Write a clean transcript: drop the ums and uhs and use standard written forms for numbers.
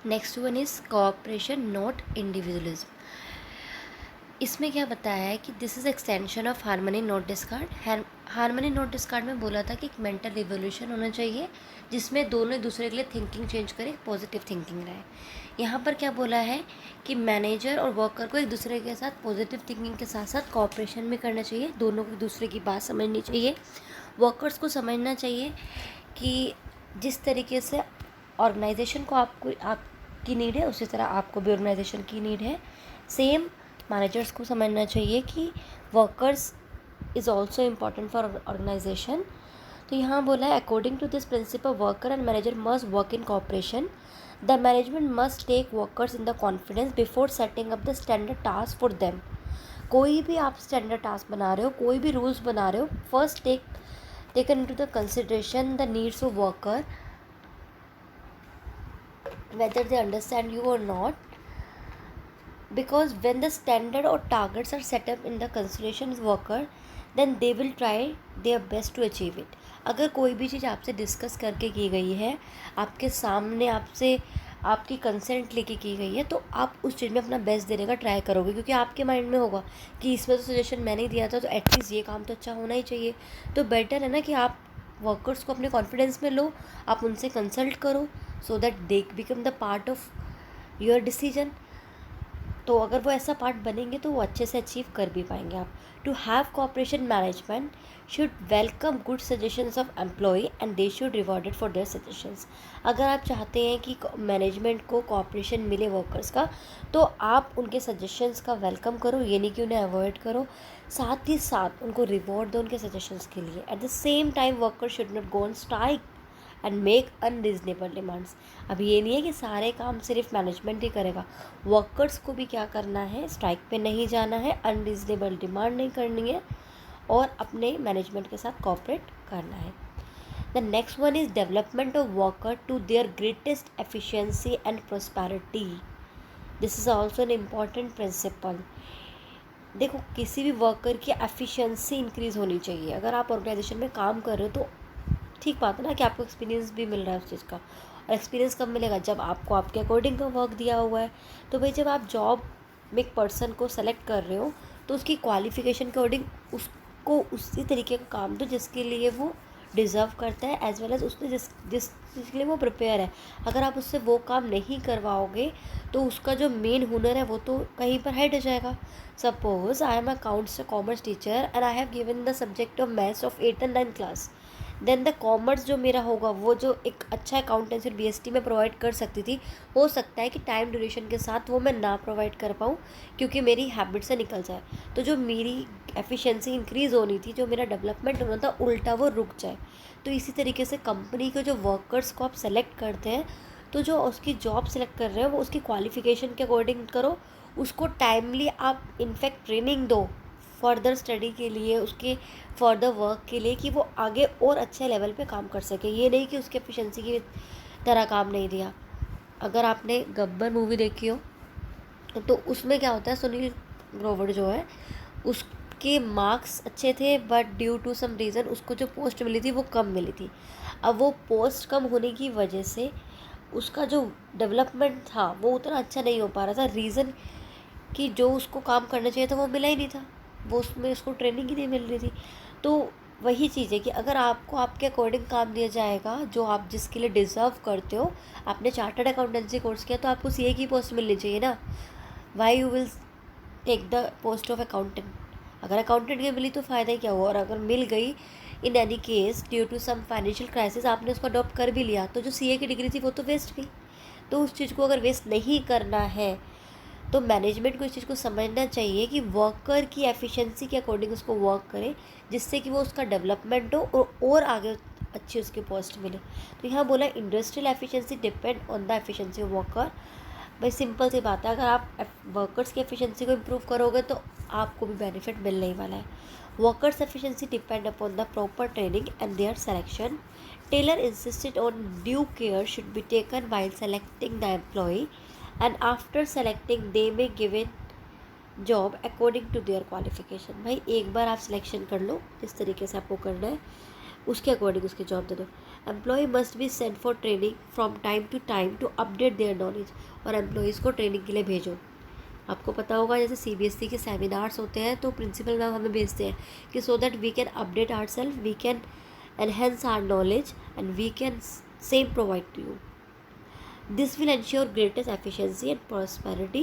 Next one is cooperation not individualism. इसमें क्या बताया है कि this is extension of harmony not discard. Harmony not discard में बोला था कि एक मेंटल रिवोल्यूशन होना चाहिए जिसमें दोनों एक दूसरे के लिए थिंकिंग चेंज करें, पॉजिटिव थिंकिंग रहे। यहाँ पर क्या बोला है कि मैनेजर और वर्कर को एक दूसरे के साथ पॉजिटिव थिंकिंग के साथ साथ कोऑपरेशन भी करना चाहिए, दोनों को एक दूसरे की बात समझनी चाहिए। वर्कर्स को समझना चाहिए कि जिस तरीके से ऑर्गेनाइजेशन को आपकी नीड है उसी तरह आपको भी ऑर्गेनाइजेशन की नीड है। सेम मैनेजर्स को समझना चाहिए कि workers is also important for organisation. तो यहाँ बोला है according to this principle worker and manager must work in cooperation. The management must take workers in the confidence before setting up the standard task for them. कोई भी आप standard task बना रहे हो, कोई भी रूल्स बना रहे हो, first taken into the consideration the needs of worker whether they understand you or not, because when the standard or targets are set up in the consideration of worker then they will try their best to achieve it। अगर कोई भी चीज़ आपसे discuss करके की गई है, आपके सामने आपसे आपकी कंसेंट लेके की गई है, तो आप उस चीज़ में अपना बेस्ट देने का ट्राई करोगे, क्योंकि आपके माइंड में होगा कि इसमें तो सजेशन मैंने ही दिया था, तो एटलीस्ट ये काम तो अच्छा होना ही चाहिए। तो बेटर है ना कि आप वर्कर्स को अपने कॉन्फिडेंस में लो, आप उनसे कंसल्ट करो so that they become the part of your decision. तो अगर वो ऐसा पार्ट बनेंगे तो वो अच्छे से अचीव कर भी पाएंगे आप। To have cooperation management should welcome good suggestions of employ and they should rewarded for their suggestions. अगर आप चाहते हैं कि मैनेजमेंट को कोऑपरेशन मिले वर्कर्स का, तो आप उनके सजेशंस का वेलकम करो, ये नहीं कि उन्हें अवॉइड करो, साथ ही साथ उनको रिवॉर्ड दो उनके सजेशंस के लिए। At the same time worker should not go on strike and make unreasonable demands. अब ये नहीं है कि सारे काम सिर्फ मैनेजमेंट ही करेगा, वर्कर्स को भी क्या करना है, स्ट्राइक पे नहीं जाना है, अनरीजनेबल डिमांड नहीं करनी है और अपने मैनेजमेंट के साथ कोऑपरेट करना है। The next one is development of worker to their greatest efficiency and prosperity. This is also an important principle. देखो, किसी भी वर्कर की एफिशिएंसी इंक्रीज़ होनी चाहिए। अगर आप ऑर्गेनाइजेशन में काम कर रहे हो तो ठीक बात है ना कि आपको एक्सपीरियंस भी मिल रहा है उस चीज़ का। और एक्सपीरियंस कब मिलेगा, जब आपको आपके अकॉर्डिंग का वर्क दिया हुआ है। तो भाई जब आप जॉब में एक पर्सन को सेलेक्ट कर रहे हो तो उसकी क्वालिफिकेशन के अकॉर्डिंग उसको उसी तरीके का काम दो जिसके लिए वो डिज़र्व करता है, एज वेल एज उसने जिस जिस चीज़ के लिए वो प्रिपेयर है। अगर आप उससे वो काम नहीं करवाओगे तो उसका जो मेन हुनर है वो तो कहीं पर हाइड हो जाएगा। Suppose I am accounts commerce teacher and I have given the subject of maths of 8th and 9th class. Then the commerce जो मेरा होगा वो जो एक अच्छा अकाउंटेंसी बीएसटी में प्रोवाइड कर सकती थी, हो सकता है कि टाइम ड्यूरेशन के साथ वो मैं ना प्रोवाइड कर पाऊँ क्योंकि मेरी हैबिट से निकल जाए। तो जो मेरी एफिशिएंसी इंक्रीज़ होनी थी, जो मेरा डेवलपमेंट होना था, उल्टा वो रुक जाए। तो इसी तरीके से कंपनी के जो वर्कर्स को आप सेलेक्ट करते हैं, तो जो उसकी जॉब सेलेक्ट कर रहे हैं वो उसकी क्वालिफिकेशन के अकॉर्डिंग करो, उसको टाइमली आप इनफैक्ट ट्रेनिंग दो फर्दर स्टडी के लिए, उसके फर्दर वर्क के लिए, कि वो आगे और अच्छे लेवल पे काम कर सके। ये नहीं कि उसके एफिशिएंसी की तरह काम नहीं दिया। अगर आपने गब्बर मूवी देखी हो तो उसमें क्या होता है, सुनील ग्रोवर जो है उसके मार्क्स अच्छे थे but due to some reason उसको जो पोस्ट मिली थी वो कम मिली थी। अब वो पोस्ट कम होने की वजह से उसका जो डेवलपमेंट था वो उतना अच्छा नहीं हो पा रहा था। रीज़न कि जो उसको काम करना चाहिए था वो मिला ही नहीं था, वो उसमें उसको ट्रेनिंग ही नहीं मिल रही थी। तो वही चीज़ है कि अगर आपको आपके अकॉर्डिंग काम दिया जाएगा जो आप जिसके लिए डिज़र्व करते हो, आपने चार्टर्ड अकाउंटेंसी कोर्स किया तो आपको सीए की पोस्ट मिलनी चाहिए ना। Why you will take the post of accountant? अगर अकाउंटेंट की मिली तो फ़ायदा ही क्या हुआ, और अगर मिल गई in any case due to some financial crisis आपने उसको अडॉप्ट कर भी लिया, तो जो सीए की डिग्री थी वो तो वेस्ट गई। तो उस चीज़ को अगर वेस्ट नहीं करना है तो मैनेजमेंट को इस चीज़ को समझना चाहिए कि वर्कर की एफिशिएंसी के अकॉर्डिंग उसको वर्क करे, जिससे कि वो उसका डेवलपमेंट हो और आगे अच्छी उसकी पोस्ट मिले। तो यहाँ बोला industrial efficiency depend on the efficiency of worker. भाई सिंपल सी बात है, अगर आप वर्कर्स की एफिशिएंसी को इम्प्रूव करोगे तो आपको भी बेनिफिट मिलने ही वाला है। Workers efficiency depend upon the proper training and their selection. Taylor insisted on due care should be taken while selecting the employ and after selecting they may given job according to their qualification. भाई एक बार आप selection कर लो जिस तरीके से आपको करना है, उसके अकॉर्डिंग उसकी जॉब दे दो। Employ must be sent for training from time to time to update their knowledge. और एम्प्लॉयज़ को ट्रेनिंग के लिए भेजो। आपको पता होगा जैसे सीबीएसई के सेमिनार्स होते हैं तो प्रिंसिपल मैम हमें भेजते हैं कि so that we can update our self, we can enhance our knowledge, and we can same provide to you. This will ensure greatest efficiency and prosperity